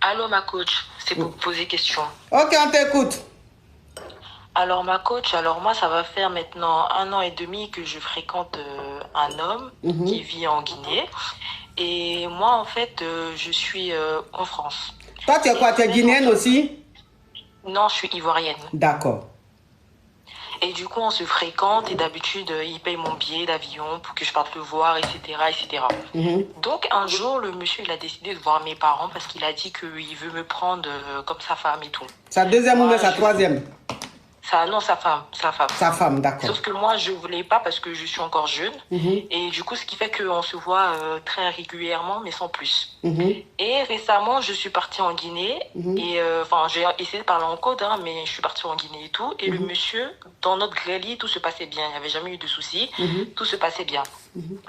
Allô, ma coach, c'est pour poser question. Ok, on t'écoute. Alors, ma coach, alors moi, ça va faire maintenant 1 an et demi que je fréquente un homme qui vit en Guinée. Et moi, en fait, je suis en France. Toi, tu es quoi? Tu es guinéenne aussi? Non, je suis ivoirienne. D'accord. Et du coup, on se fréquente et d'habitude, il paye mon billet d'avion pour que je parte le voir, etc., etc. Donc, un jour, le monsieur, il a décidé de voir mes parents parce qu'il a dit qu'il veut me prendre comme sa femme et tout. Sa deuxième ou même sa troisième? Non, sa femme, sa femme. Sa femme, d'accord. Sauf que moi, je voulais pas parce que je suis encore jeune. Et du coup, ce qui fait qu'on se voit très régulièrement, mais sans plus. Et récemment, je suis partie en Guinée. Et enfin, j'ai essayé de parler en code, hein, mais je suis partie en Guinée et tout. Et le monsieur, dans notre grêlis, tout se passait bien. Il n'y avait jamais eu de soucis. Tout se passait bien.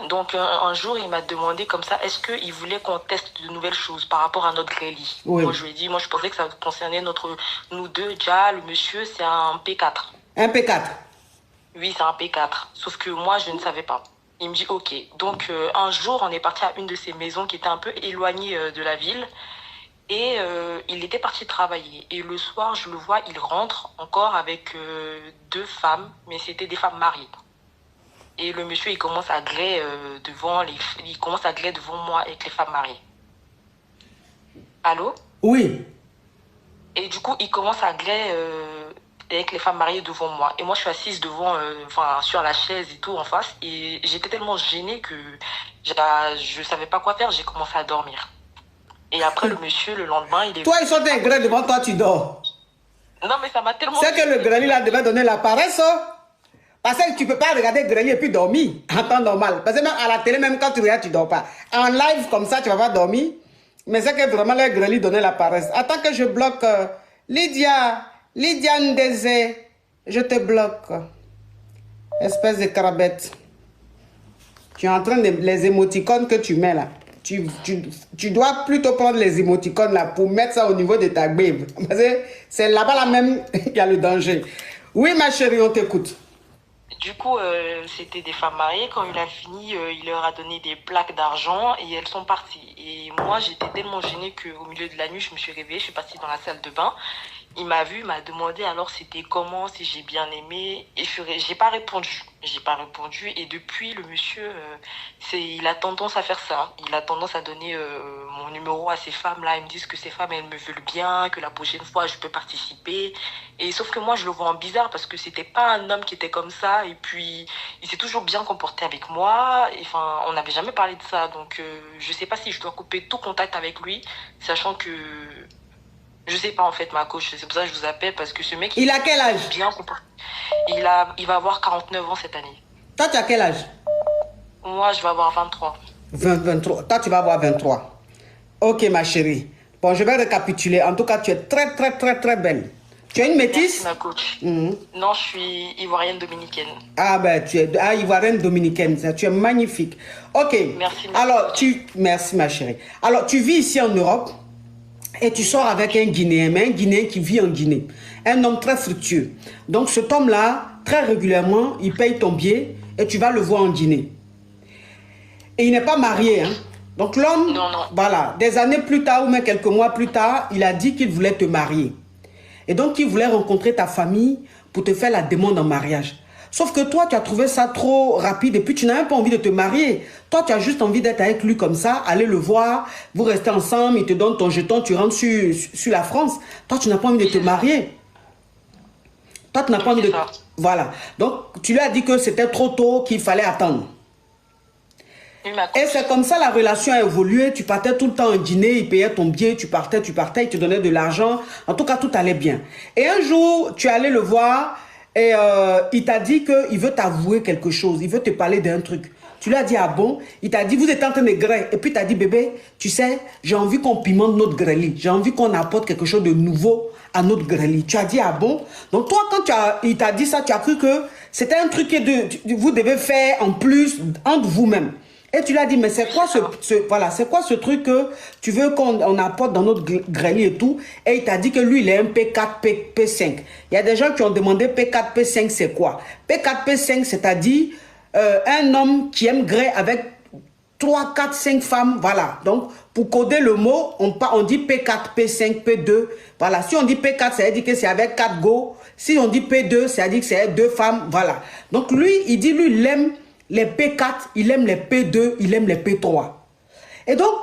Donc, un jour, il m'a demandé comme ça, est-ce qu'il voulait qu'on teste de nouvelles choses par rapport à notre grêlis? Oui. Moi, je lui ai dit, moi, je pensais que ça concernait nous deux. Déjà, le monsieur, c'est un P4. Un P4? Oui, c'est un P4. Sauf que moi, je ne savais pas. Il me dit, ok. Donc, un jour, on est parti à une de ces maisons qui était un peu éloignée de la ville. Et il était parti travailler. Et le soir, je le vois, il rentre encore avec deux femmes, mais c'était des femmes mariées. Et le monsieur, il commence à glaire devant moi avec les femmes mariées. Allô? Oui. Et du coup, il commence à glaire avec les femmes mariées devant moi. Et moi, je suis assise devant, sur la chaise et tout en face. Et j'étais tellement gênée que je savais pas quoi faire. J'ai commencé à dormir. Et après, le monsieur, le lendemain, il est... Toi, ils sont des grès devant toi, tu dors. Non, mais ça m'a tellement... C'est que le grêlis là devait donner la paresse. Parce que tu ne peux pas regarder grêlis et puis dormir en temps normal. Parce que même à la télé, même quand tu regardes, tu ne dors pas. En live, comme ça, tu ne vas pas dormir. Mais c'est que vraiment, le grêlis donnait la paresse. Attends que je bloque. Lydia Ndeze, je te bloque. Espèce de carabette. Tu es en train de... Les émoticônes que tu mets là. Tu dois plutôt prendre les émoticônes là pour mettre ça au niveau de ta babe. Parce que c'est là-bas là même qu'il y a le danger. Oui, ma chérie, on t'écoute. Du coup, c'était des femmes mariées. Quand il a fini, il leur a donné des plaques d'argent et elles sont parties. Et moi, j'étais tellement gênée qu'au milieu de la nuit, je me suis réveillée, je suis partie dans la salle de bain. Il m'a vu, il m'a demandé alors c'était comment, si j'ai bien aimé. Et j'ai pas répondu. J'ai pas répondu. Et depuis, le monsieur, il a tendance à faire ça. Il a tendance à donner mon numéro à ces femmes-là. Ils me disent que ces femmes, elles me veulent bien, que la prochaine fois, je peux participer. Et sauf que moi, je le vois en bizarre parce que c'était pas un homme qui était comme ça. Et puis, il s'est toujours bien comporté avec moi. Et, enfin, on n'avait jamais parlé de ça. Donc, je sais pas si je dois couper tout contact avec lui, sachant que... Je sais pas en fait, ma coach, c'est pour ça que je vous appelle parce que ce mec... Il a quel âge? Bien comporté. Il va avoir 49 ans cette année. Toi, tu as quel âge? Moi, je vais avoir 23. 23. Toi, tu vas avoir 23. Ok, ma chérie. Bon, je vais récapituler. En tout cas, tu es très, très, très, très belle. Tu es une métisse? Merci, ma coach. Non, je suis ivoirienne dominicaine. Ah, ben, tu es ivoirienne dominicaine. Tu es magnifique. Ok. Merci, merci, ma chérie. Alors, tu vis ici en Europe et tu sors avec un Guinéen, mais un Guinéen qui vit en Guinée. Un homme très fructueux. Donc, cet homme-là, très régulièrement, il paye ton billet et tu vas le voir en Guinée. Et il n'est pas marié, hein. Donc, l'homme, voilà, des années plus tard ou même quelques mois plus tard, il a dit qu'il voulait te marier. Et donc, il voulait rencontrer ta famille pour te faire la demande en mariage. Sauf que toi, tu as trouvé ça trop rapide et puis tu n'as même pas envie de te marier. Toi, tu as juste envie d'être avec lui comme ça, aller le voir, vous restez ensemble, il te donne ton jeton, tu rentres sur la France. Toi, tu n'as pas envie de te marier. Toi, tu n'as pas envie de... Voilà. Donc, tu lui as dit que c'était trop tôt, qu'il fallait attendre. Et c'est comme ça la relation a évolué. Tu partais tout le temps en dîner, il payait ton billet, tu partais, il te donnait de l'argent. En tout cas, tout allait bien. Et un jour, tu es allé le voir et il t'a dit qu'il veut t'avouer quelque chose. Il veut te parler d'un truc. Tu lui as dit, ah bon? Il t'a dit, vous êtes en train de griller. Et puis tu as dit, bébé, tu sais, j'ai envie qu'on pimente notre grêlis. J'ai envie qu'on apporte quelque chose de nouveau à notre grêlis. Tu as dit, ah bon? Donc toi, quand il t'a dit ça, tu as cru que c'était un truc que vous devez faire en plus entre vous-même. Et tu lui as dit, mais c'est quoi c'est quoi ce truc que tu veux qu'on apporte dans notre grêlis et tout? Et il t'a dit que lui, il est un P4, P5. Il y a des gens qui ont demandé P4, P5, c'est quoi? P4, P5, c'est-à-dire un homme qui aime gré avec 3, 4, 5 femmes, voilà. Donc, pour coder le mot, on dit P4, P5, P2. Voilà, si on dit P4, ça veut dire que c'est avec 4 go. Si on dit P2, ça veut dire que c'est avec 2 femmes, voilà. Donc, lui, il dit, lui, il aime les P4, il aime les P2, il aime les P3. Et donc,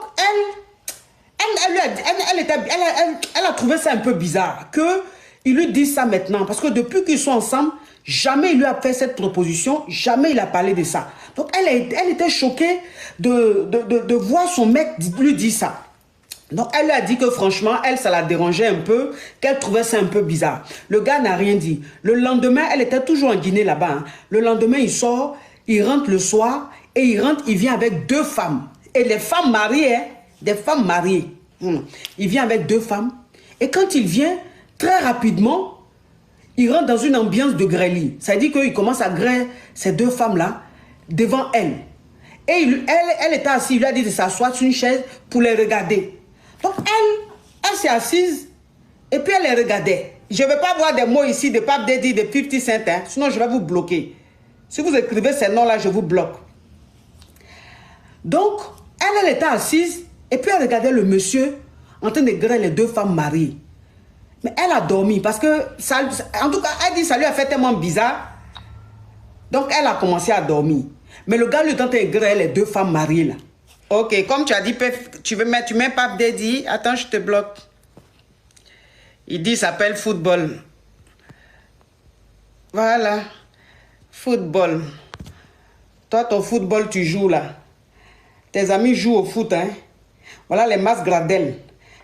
elle a trouvé ça un peu bizarre qu'il lui dise ça maintenant. Parce que depuis qu'ils sont ensemble, jamais il lui a fait cette proposition, jamais il a parlé de ça. Donc, elle était choquée de voir son mec lui dire ça. Donc, elle lui a dit que franchement, elle, ça la dérangeait un peu, qu'elle trouvait ça un peu bizarre. Le gars n'a rien dit. Le lendemain, elle était toujours en Guinée là-bas. Hein. Le lendemain, il sort, il rentre le soir et il vient avec 2 femmes. Et les femmes mariées, hein, des femmes mariées. Il vient avec 2 femmes. Et quand il vient, très rapidement, il rentre dans une ambiance de grêlis. Ça veut dire qu'il commence à grêler ces 2 femmes-là devant elle. Et elle était assise, il lui a dit de s'asseoir sur une chaise pour les regarder. Donc elle s'est assise et puis elle les regardait. Je ne vais pas voir des mots ici de Pape Daddy, de 50 Cent, hein, sinon je vais vous bloquer. Si vous écrivez ces noms-là, je vous bloque. Donc, elle était assise et puis elle regardait le monsieur en train de griller les 2 femmes mariées. Mais elle a dormi parce que, ça, en tout cas, elle dit que ça lui a fait tellement bizarre. Donc, elle a commencé à dormir. Mais le gars lui est en train de griller les 2 femmes mariées là. Ok, comme tu as dit, tu mets Pape Daddy. Attends, je te bloque. Il dit, il s'appelle football. Voilà. Football. Toi, ton football, tu joues là. Tes amis jouent au foot, hein. Voilà les Mas Gradel,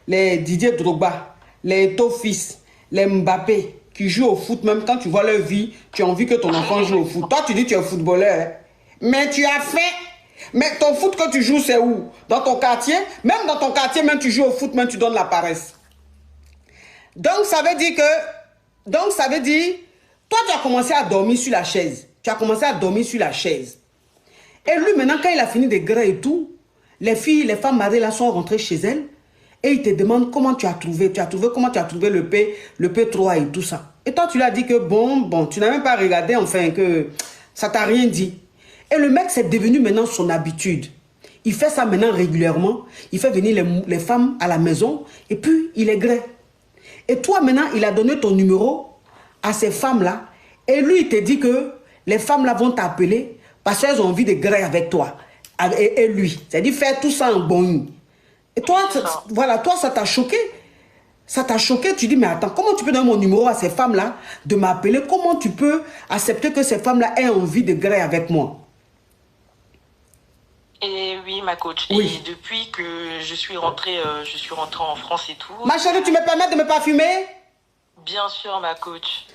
les Didier Drogba, les Eto'o Fils, les Mbappé, qui jouent au foot. Même quand tu vois leur vie, tu as envie que ton enfant joue au foot. Toi, tu dis que tu es footballeur, hein. Mais tu as fait... Mais ton foot que tu joues, c'est où? Dans ton quartier? Même dans ton quartier, même tu joues au foot, même tu donnes la paresse. Donc, ça veut dire que... Donc, ça veut dire... Toi, tu as commencé à dormir sur la chaise. Tu as commencé à dormir sur la chaise. Et lui, maintenant, quand il a fini de griller et tout, les filles, les femmes mariées là sont rentrées chez elles. Et ils te demandent comment tu as trouvé. Comment tu as trouvé le P3 et tout ça. Et toi, tu lui as dit que bon, tu n'as même pas regardé, enfin, que ça t'a rien dit. Et le mec, c'est devenu maintenant son habitude. Il fait ça maintenant régulièrement. Il fait venir les femmes à la maison et puis il les grille. Et toi, maintenant, il a donné ton numéro à ces femmes-là. Et lui, il te dit que les femmes-là vont t'appeler parce qu'elles ont envie de griller avec toi. Et lui. C'est-à-dire faire tout ça en bonne. Et toi, voilà, toi, ça t'a choqué. Ça t'a choqué. Tu dis, mais attends, comment tu peux donner mon numéro à ces femmes-là de m'appeler? Comment tu peux accepter que ces femmes-là aient envie de griller avec moi? Et oui, ma coach. Oui. Et depuis que je suis rentrée en France et tout. Ma chérie, tu me permets de me parfumer? Bien sûr, ma coach.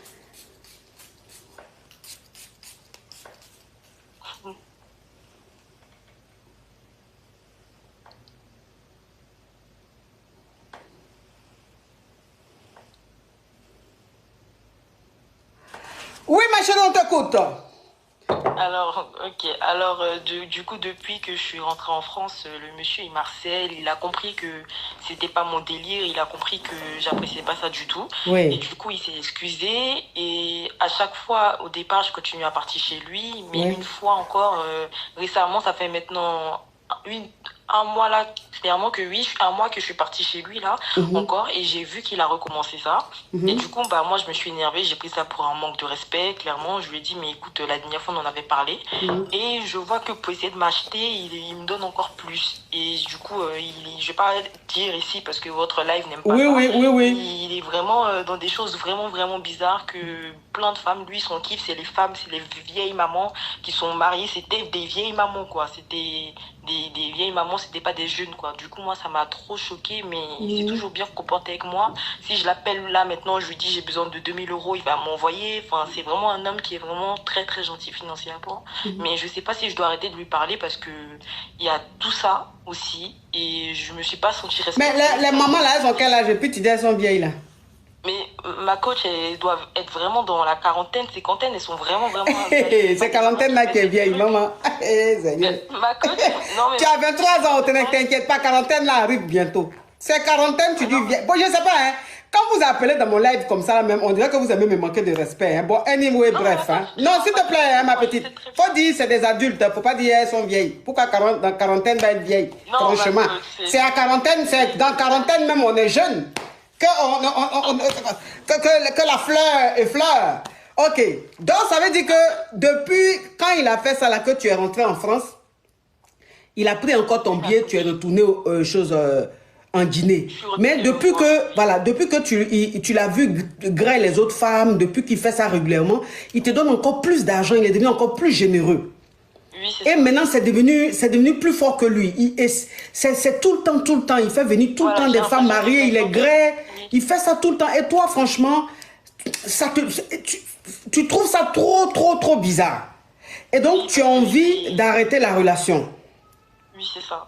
Oui, ma chérie, on t'écoute. Alors, ok. Alors, du coup, depuis que je suis rentrée en France, le monsieur, il m'harcèle. Il a compris que c'était pas mon délire. Il a compris que j'appréciais pas ça du tout. Oui. Et du coup, il s'est excusé. Et à chaque fois, au départ, je continue à partir chez lui. Mais Oui. une fois encore, récemment, ça fait maintenant un mois là, clairement que oui, un mois que je suis partie chez lui là, encore, et j'ai vu qu'il a recommencé ça. Et du coup, bah, moi, je me suis énervée, j'ai pris ça pour un manque de respect, clairement. Je lui ai dit, mais écoute, la dernière fois, on en avait parlé. Et je vois que pour essayer de m'acheter, il me donne encore plus. Et du coup, je vais pas dire ici parce que votre live n'aime pas ça. Oui. Il est vraiment dans des choses vraiment, vraiment bizarres que plein de femmes, lui, son kiff, c'est les femmes, c'est les vieilles mamans qui sont mariées. C'était des vieilles mamans, quoi. C'était des vieilles mamans, c'était pas des jeunes, quoi. Du coup, moi, ça m'a trop choqué, mais il s'est toujours bien comporté avec moi. Si je l'appelle là, maintenant, je lui dis j'ai besoin de 2000 €, il va m'envoyer. Enfin, c'est vraiment un homme qui est vraiment très, très gentil financièrement. Mais je sais pas si je dois arrêter de lui parler parce que il y a tout ça aussi et je me suis pas sentie respectée. Mais les mamans là, elles ont quel âge? Et puis tu dis elles sont vieilles là. Mais ma coach, elles doivent être vraiment dans la quarantaine, cinquantaine, elles sont vraiment, vraiment... C'est quarantaine là qui est vieille, maman. Ma coach, non mais... Tu as 23 ans, t'inquiète pas, quarantaine là arrive bientôt. C'est quarantaine, tu dis vieille. Bon, je sais pas, hein. Quand vous appelez dans mon live comme ça, même, on dirait que vous aimez me manquer de respect. Hein. Bon, anyway, bref. Hein. Non, s'il te plaît, hein, ma petite. Faut dire c'est des adultes. Faut pas dire elles sont vieilles. Pourquoi dans quarantaine va être vieille? Franchement. C'est à quarantaine, c'est dans quarantaine même, on est jeune. Que la fleur est fleur. Ok. Donc, ça veut dire que depuis quand il a fait ça, là, que tu es rentré en France, il a pris encore ton billet, tu es retourné aux choses en Guinée. Mais depuis que, voilà, depuis que tu l'as vu griller les autres femmes, depuis qu'il fait ça régulièrement, il te donne encore plus d'argent, il est devenu encore plus généreux. Oui, et maintenant, c'est devenu plus fort que lui. C'est tout le temps. Il fait venir tout le temps des femmes mariées, il est gré, il fait ça tout le temps. Et toi, franchement, tu trouves ça trop bizarre. Et donc, tu as envie d'arrêter la relation. Oui, c'est ça.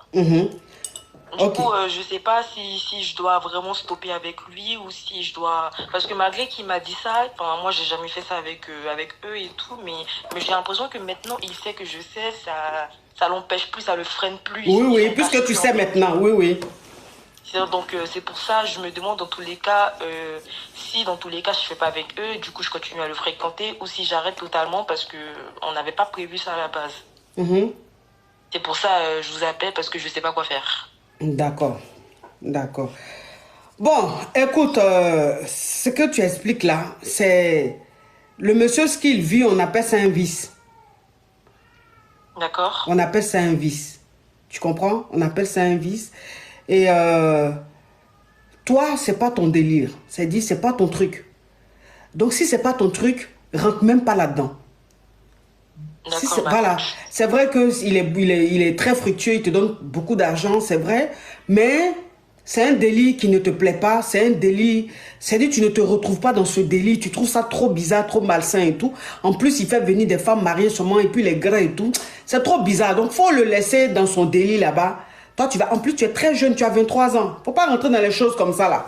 Du coup, je sais pas si je dois vraiment stopper avec lui ou si je dois... Parce que malgré qu'il m'a dit ça, moi, j'ai jamais fait ça avec eux et tout, mais j'ai l'impression que maintenant, il sait que je sais, ça l'empêche plus, ça le freine plus. Oui, puisque tu sais maintenant, oui. Donc, c'est pour ça, je me demande dans tous les cas, si dans tous les cas, je fais pas avec eux, du coup, je continue à le fréquenter, ou si j'arrête totalement parce qu'on n'avait pas prévu ça à la base. C'est pour ça, je vous appelle parce que je sais pas quoi faire. D'accord. Bon, écoute, ce que tu expliques là, c'est... Le monsieur, ce qu'il vit, on appelle ça un vice. D'accord. On appelle ça un vice. Tu comprends? On appelle ça un vice. Et toi, c'est pas ton délire. C'est-à-dire, c'est pas ton truc. Donc, si c'est pas ton truc, rentre même pas là-dedans. Si voilà, c'est vrai qu'il est très fructueux, il te donne beaucoup d'argent, c'est vrai, mais c'est un délit qui ne te plaît pas, c'est un délit, c'est-à-dire tu ne te retrouves pas dans ce délit, tu trouves ça trop bizarre, trop malsain et tout. En plus, il fait venir des femmes mariées seulement et puis les gras et tout. C'est trop bizarre, donc faut le laisser dans son délit là-bas. Toi, en plus, tu es très jeune, tu as 23 ans. Faut pas rentrer dans les choses comme ça là.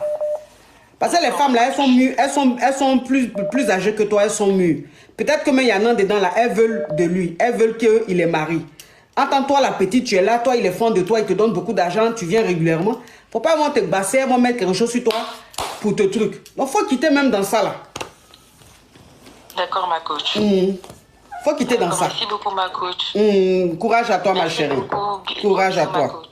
Parce que les femmes là, elles sont mûres, elles sont plus âgées que toi, elles sont mûres. Peut-être que même il y en a dedans là, elles veulent de lui, elles veulent qu'il les marie. Entends-toi la petite, tu es là, toi il est fond de toi, il te donne beaucoup d'argent, tu viens régulièrement. Faut pas vraiment te basser, elles vont mettre quelque chose sur toi pour te truc. Donc faut quitter même dans ça là. D'accord ma coach. Faut quitter dans ça. Merci beaucoup ma coach. Courage à toi ma chérie. Beaucoup. Courage à toi.